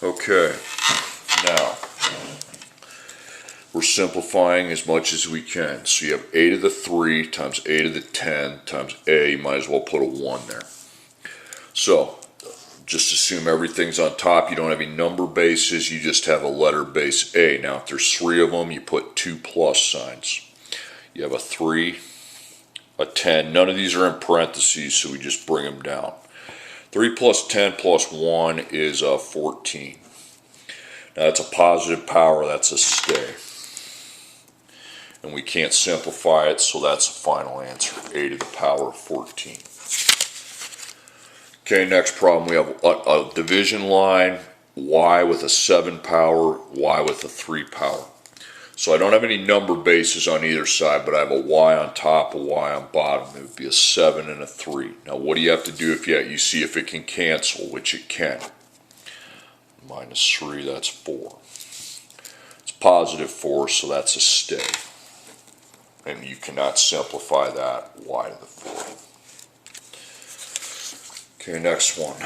Okay, now we're simplifying as much as we can. So you have a to the 3 times a to the 10 times a, you might as well put a 1 there. So just assume everything's on top. You don't have any number bases, you just have a letter base a. Now if there's 3 of them, you put 2 plus signs. You have a 3, a 10. None of these are in parentheses, so we just bring them down. 3 plus 10 plus 1 is 14. Now that's a positive power, that's a stay. And we can't simplify it, so that's the final answer, a to the power of 14. Okay, next problem, we have a division line, y with a 7 power, y with a 3 power. So I don't have any number bases on either side, but I have a y on top, a y on bottom. It would be a 7 and a 3. Now what do you have to do if you see if it can cancel, which it can. Minus 3, that's 4. It's positive 4, so that's a stay. And you cannot simplify that, y to the 4th. Okay, next one.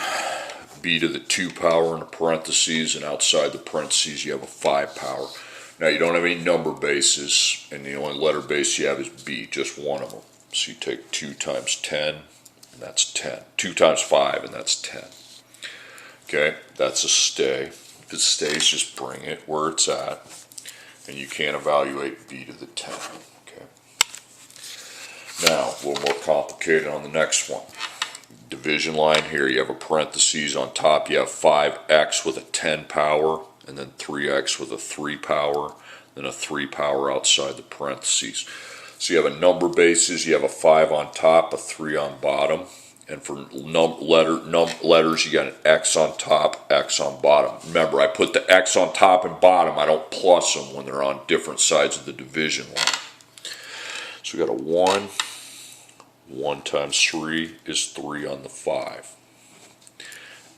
B to the 2 power in the parentheses, and outside the parentheses you have a 5 power. Now you don't have any number bases, and the only letter base you have is B, just one of them. So you take 2 times 10, and that's 10. 2 times 5, and that's 10. Okay, that's a stay. If it stays, just bring it where it's at, and you can't evaluate B to the 10. Okay. Now, a little more complicated on the next one. Division line here, you have a parentheses on top, you have 5x with a 10 power, and then 3x with a 3 power, then a 3 power outside the parentheses. So you have a number bases, you have a 5 on top, a 3 on bottom, and for letters you got an x on top, x on bottom. Remember, I put the x on top and bottom, I don't plus them when they're on different sides of the division line. So we got a 1. 1 times 3 is 3 on the 5.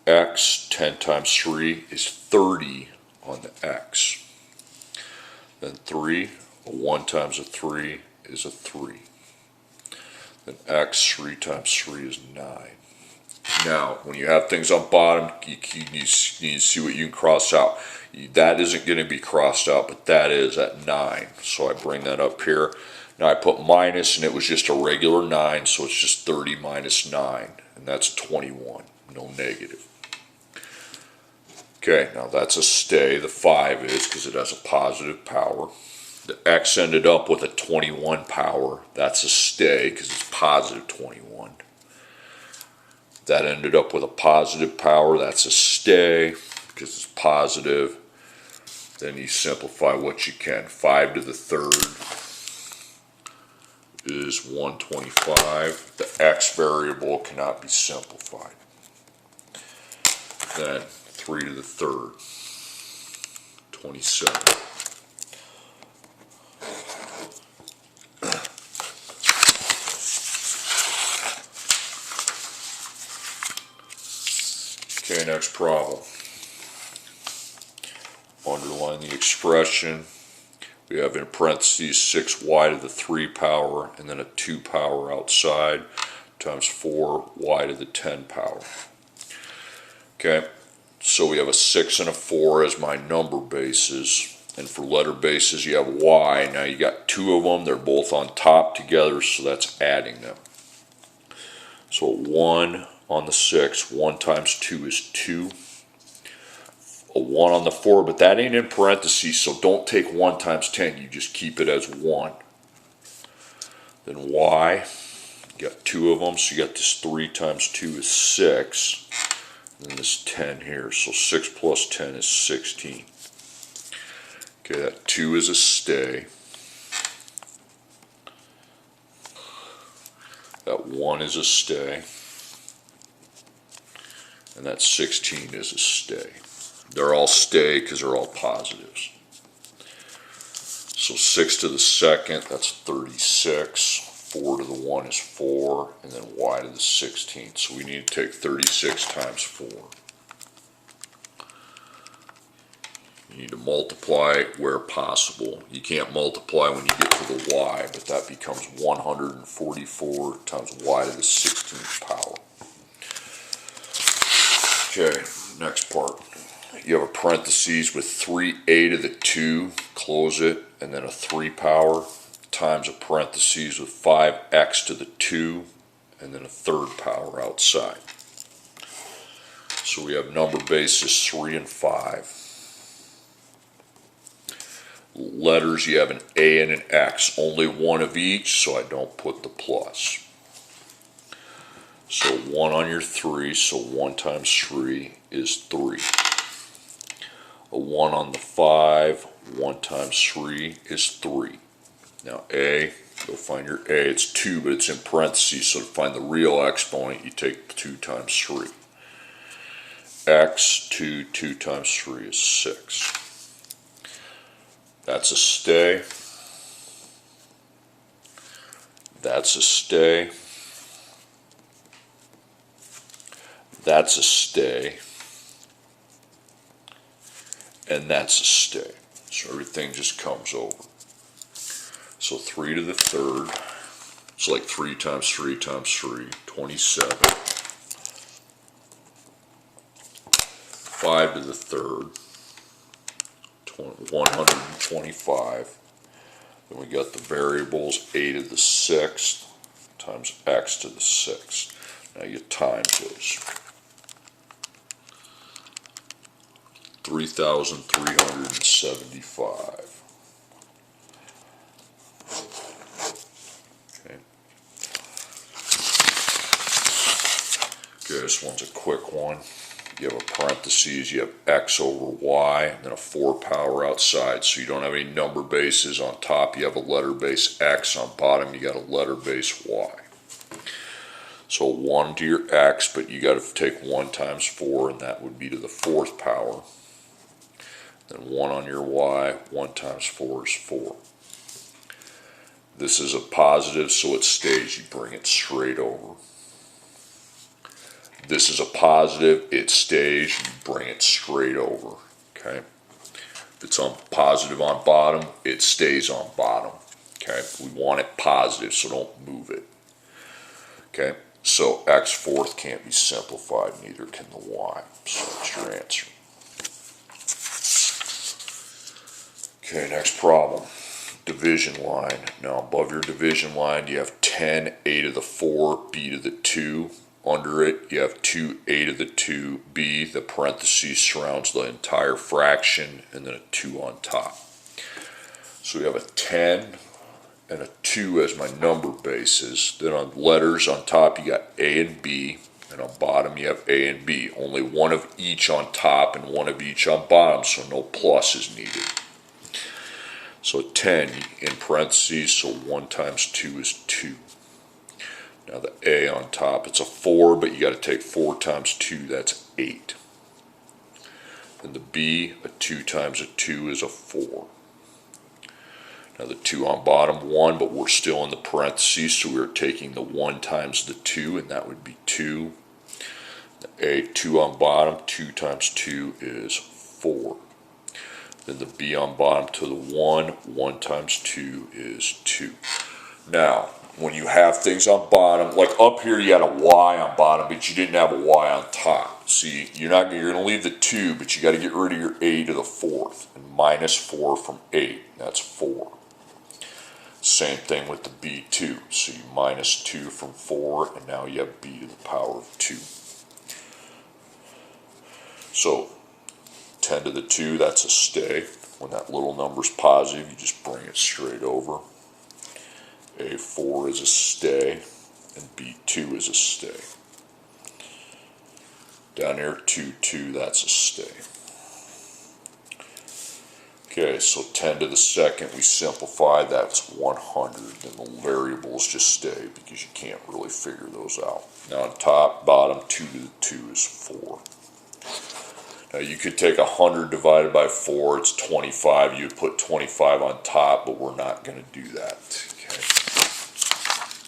X, 10 times 3 is 30 on the X. Then 3, a 1 times a 3 is a 3. Then X, 3 times 3 is 9. Now, when you have things on bottom, you need to see what you can cross out. That isn't going to be crossed out, but that is at 9. So I bring that up here. Now I put minus, and it was just a regular 9, so it's just 30 minus 9, and that's 21, no negative. Okay, now that's a stay, the 5 is, because it has a positive power. The X ended up with a 21 power, that's a stay, because it's positive 21. That ended up with a positive power, that's a stay, because it's positive. Then you simplify what you can. 5 to the 3rd is 125. The X variable cannot be simplified. Then 3 to the 3rd, 27. Okay, next problem. Underline the expression. We have in parentheses 6y to the 3 power, and then a 2 power outside, times 4y to the 10 power. Okay, so we have a 6 and a 4 as my number bases, and for letter bases you have y. Now you got 2 of them, they're both on top together, so that's adding them. So 1 on the 6, 1 times 2 is 2. A 1 on the 4, but that ain't in parentheses, so don't take 1 times 10, you just keep it as 1. Then y, you got 2 of them, so you got this 3 times 2 is 6, and then this 10 here, so 6 plus 10 is 16. Okay, that 2 is a stay. That 1 is a stay. And that 16 is a stay. They're all stay because they're all positives. So 6 to the 2nd, that's 36. 4 to the 1 is 4. And then y to the 16th. So we need to take 36 times 4. You need to multiply where possible. You can't multiply when you get to the y, but that becomes 144 times y to the 16th power. Okay, next part. you have a parentheses with 3a to the 2, close it, and then a 3 power, times a parentheses with 5x to the 2, and then a third power outside. So we have number bases 3 and 5. Letters, you have an A and an X, only one of each, so I don't put the plus. So 1 on your 3, so 1 times 3 is 3. A 1 on the 5, 1 times 3 is 3. Now A, go find your A, it's 2, but it's in parentheses, so to find the real exponent, you take 2 times 3. X, 2 times 3 is 6. That's a stay. That's a stay. That's a stay. And that's a stay. So everything just comes over. So 3 to the third. It's like 3 times 3 times 3, 27. 5 to the third, 125. Then we got the variables, a to the 6th times x to the 6th. Now you times those. 3,375. Okay. Okay, this one's a quick one. You have a parentheses, you have x over y, and then a 4 power outside. So you don't have any number bases. On top you have a letter base x, on bottom you got a letter base y. So 1 to your x, but you got to take 1 times 4, and that would be to the 4th power. Then 1 on your y, 1 times 4 is 4. This is a positive, so it stays. You bring it straight over. This is a positive, it stays, you bring it straight over, okay? If it's on positive on bottom, it stays on bottom, okay? We want it positive, so don't move it, okay? So x fourth can't be simplified, neither can the y, so that's your answer. Okay, next problem, division line. Now above your division line, you have 10, a to the 4, b to the 2. Under it, you have 2a to the 2b. The parentheses surrounds the entire fraction, and then a 2 on top. So we have a 10 and a 2 as my number bases. Then on letters, on top you got a and b, and on bottom you have a and b. Only one of each on top and one of each on bottom, so no plus is needed. So 10 in parentheses, so 1 times 2 is 2. Now the a on top, it's a 4, but you got to take 4 times 2, that's 8. Then the b, a 2 times a 2 is a 4. Now the 2 on bottom, 1, but we're still in the parentheses, so we're taking the 1 times the 2, and that would be 2. The a, 2 on bottom, 2 times 2 is 4. Then the b on bottom to the 1, 1 times 2 is 2. Now, when you have things on bottom, like up here you had a y on bottom, but you didn't have a y on top. See, you're going to leave the 2, but you got to get rid of your a to the 4th. And minus 4 from 8, that's 4. Same thing with the b2. So you minus 2 from 4, and now you have b to the power of 2. So 10 to the 2, that's a stay. When that little number's positive, you just bring it straight over. A4 is a stay, and B2 is a stay. Down here, 2, that's a stay. Okay, so 10 to the second, we simplify, that's 100. Then the variables just stay because you can't really figure those out. Now on top, bottom, 2 to the 2 is 4. Now you could take 100 divided by 4, it's 25. You'd put 25 on top, but we're not going to do that. Okay.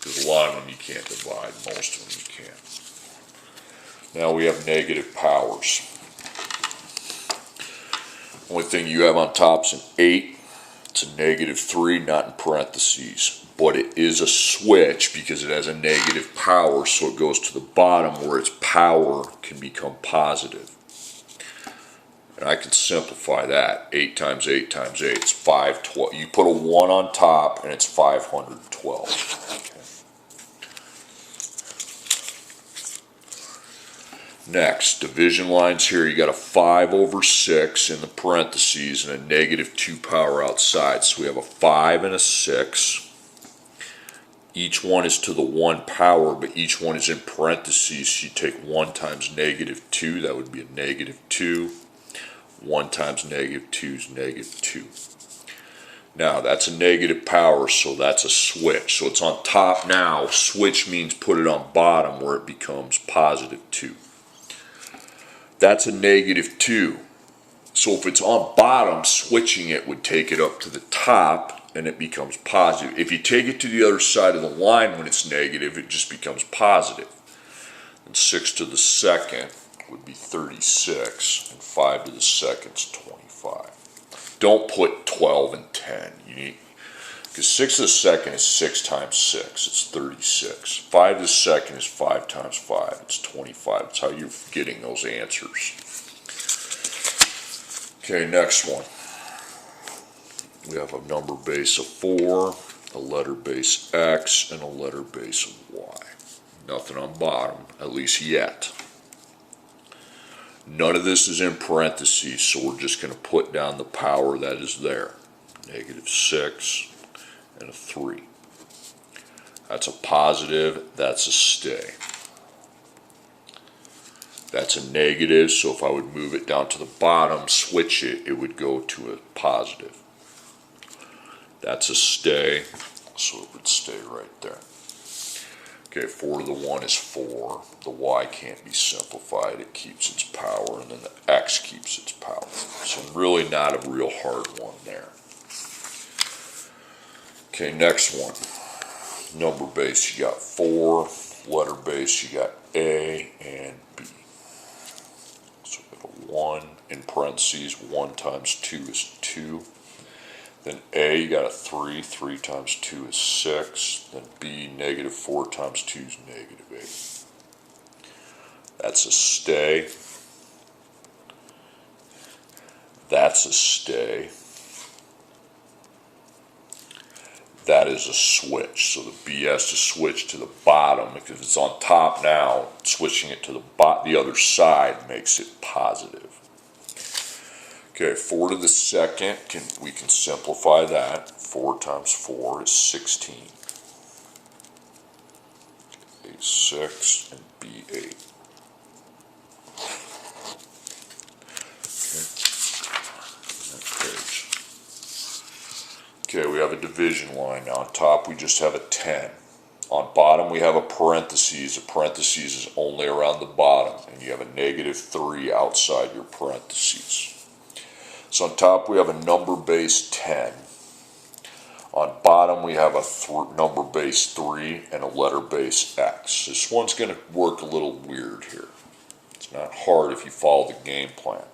Because a lot of them you can't divide, most of them you can. Now we have negative powers. Only thing you have on top is an 8. It's a negative 3, not in parentheses. But it is a switch because it has a negative power, so it goes to the bottom where its power can become positive. And I can simplify that. 8 times 8 times 8, it's 512. You put a 1 on top and it's 512. Okay. Next, division lines here. You got a 5 over 6 in the parentheses and a negative 2 power outside. So we have a 5 and a 6. Each one is to the 1 power, but each one is in parentheses. So you take 1 times negative 2, that would be a negative 2. 1 times negative 2 is negative 2. Now, that's a negative power, so that's a switch. So it's on top now. Switch means put it on bottom where it becomes positive 2. That's a negative 2. So if it's on bottom, switching it would take it up to the top, and it becomes positive. If you take it to the other side of the line when it's negative, it just becomes positive. And 6 to the second would be 36, and 5 to the second is 25. Don't put 12 and 10. You need, because 6 to the second is 6 times 6, it's 36. 5 to the second is 5 times 5, it's 25. That's how you're getting those answers. Okay, next one. We have a number base of 4, a letter base X, and a letter base of Y. Nothing on bottom, at least yet. None of this is in parentheses, so we're just going to put down the power that is there. Negative 6 and a 3. That's a positive, that's a stay. That's a negative, so if I would move it down to the bottom, switch it, it would go to a positive. That's a stay, so it would stay right there. Okay, 4 to the 1 is 4. The Y can't be simplified. It keeps its power, and then the X keeps its power. So really not a real hard one there. Okay, next one. Number base, you got 4. Letter base, you got A and B. So we have a 1 in parentheses. 1 times 2 is 2. Then A, you got a 3. 3 times 2 is 6. Then B, negative 4 times 2 is negative 8. That's a stay. That's a stay. That is a switch. So the B has to switch to the bottom because it's on top now. Switching it to the other side makes it positive. Okay, 4 to the second, we can simplify that. 4 times 4 is 16. A 6 and B 8. Okay, we have a division line. On top we just have a 10. On bottom we have a parentheses. A parentheses is only around the bottom, and you have a negative 3 outside your parentheses. So on top we have a number base 10. On bottom we have a number base 3 and a letter base X. This one's going to work a little weird here. It's not hard if you follow the game plan.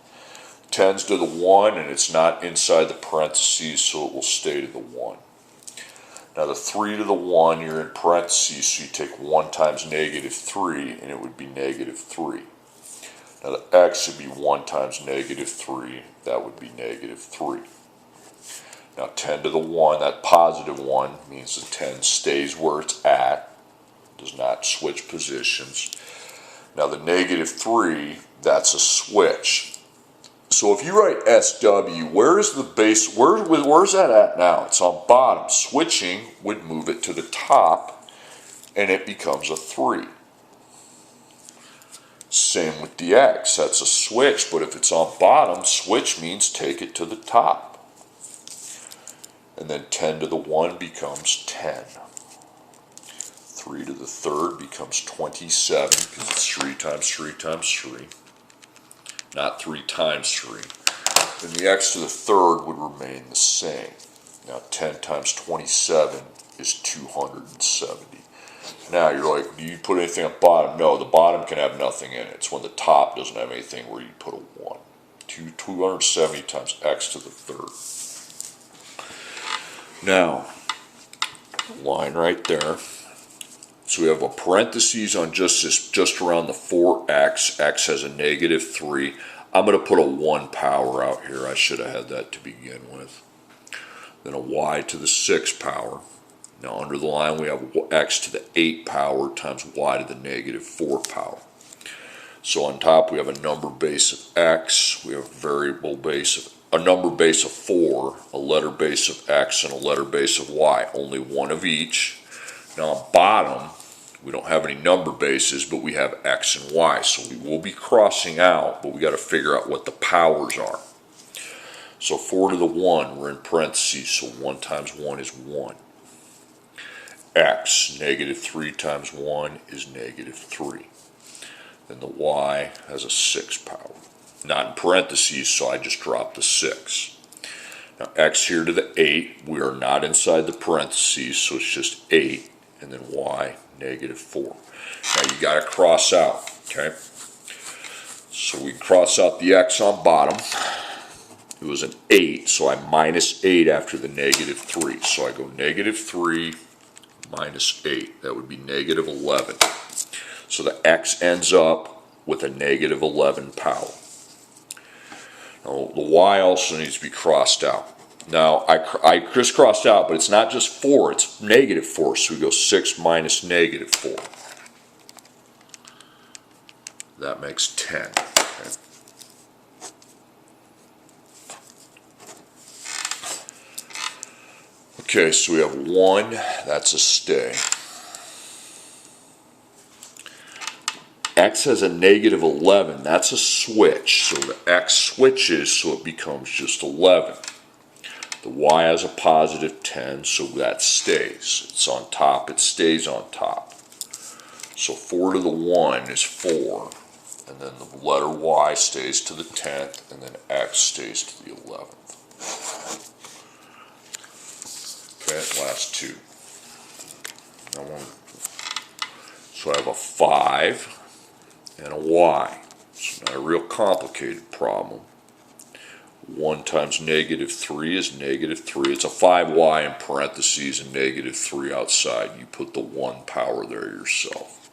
10's to the 1 and it's not inside the parentheses, so it will stay to the 1. Now the 3 to the 1, you're in parentheses, so you take 1 times negative 3 and it would be negative 3. Now the X would be 1 times negative 3, that would be negative 3. Now 10 to the 1, that positive 1 means the 10 stays where it's at, does not switch positions. Now the negative 3, that's a switch. So if you write SW, where is the base, where's that at now? It's on bottom. Switching would move it to the top, and it becomes a 3. Same with the X, that's a switch, but if it's on bottom, switch means take it to the top. And then 10 to the 1 becomes 10. 3 to the third becomes 27, because it's 3 times 3 times 3. Not 3 times 3. Then the X to the third would remain the same. Now 10 times 27 is 270. Now you're like, do you put anything at the bottom? No, the bottom can have nothing in it. It's when the top doesn't have anything where you put a 1. 270 times X to the third. Now, line right there. So we have a parentheses on just around the 4x. X has a negative 3. I'm going to put a 1 power out here. I should have had that to begin with. Then a y to the 6 power. Now under the line we have x to the 8 power times y to the negative 4 power. So on top we have a number base of x, we have a variable base of, a number base of 4, a letter base of x, and a letter base of y. Only one of each. Now on bottom, we don't have any number bases, but we have x and y. So we will be crossing out, but we got to figure out what the powers are. So 4 to the 1, we're in parentheses, so 1 times 1 is 1. X, negative 3 times 1 is negative 3. Then the y has a 6 power. Not in parentheses, so I just dropped the 6. Now x here to the 8, we are not inside the parentheses, so it's just 8. And then y, negative 4. Now you got to cross out, okay? So we cross out the x on bottom. It was an 8, so I minus 8 after the negative 3. So I go negative 3 minus 8. That would be negative 11. So the x ends up with a negative 11 power. Now the y also needs to be crossed out. Now I crisscrossed out, but it's not just 4, it's negative 4. So we go 6 minus negative 4. That makes 10. Okay. Okay, so we have 1, that's a stay. X has a negative 11, that's a switch. So the x switches, so it becomes just 11. The y has a positive 10, so that stays. It's on top, it stays on top. So 4 to the 1 is 4, and then the letter y stays to the 10th, and then x stays to the 11th. Okay, last 2. So I have a 5 and a y. It's not a real complicated problem. 1 times negative 3 is negative 3. It's a 5y in parentheses and negative 3 outside. You put the 1 power there yourself.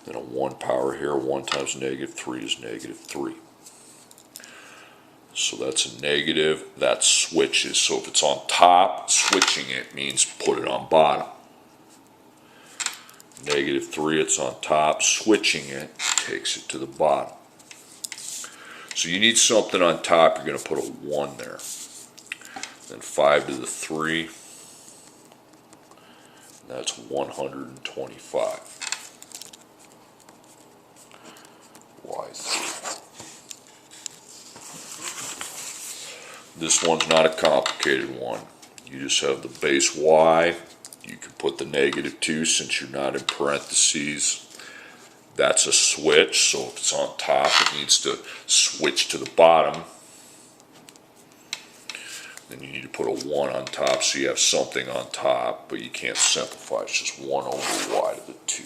Then a 1 power here, 1 times negative 3 is negative 3. So that's a negative, that switches. So if it's on top, switching it means put it on bottom. Negative 3, it's on top, switching it takes it to the bottom. So you need something on top, you're going to put a 1 there. Then 5 to the 3, that's 125. Y3. This one's not a complicated one. You just have the base y. You can put the negative 2 since you're not in parentheses. That's a switch, so if it's on top, it needs to switch to the bottom. Then you need to put a 1 on top so you have something on top, but you can't simplify. It's just 1 over y to the 2.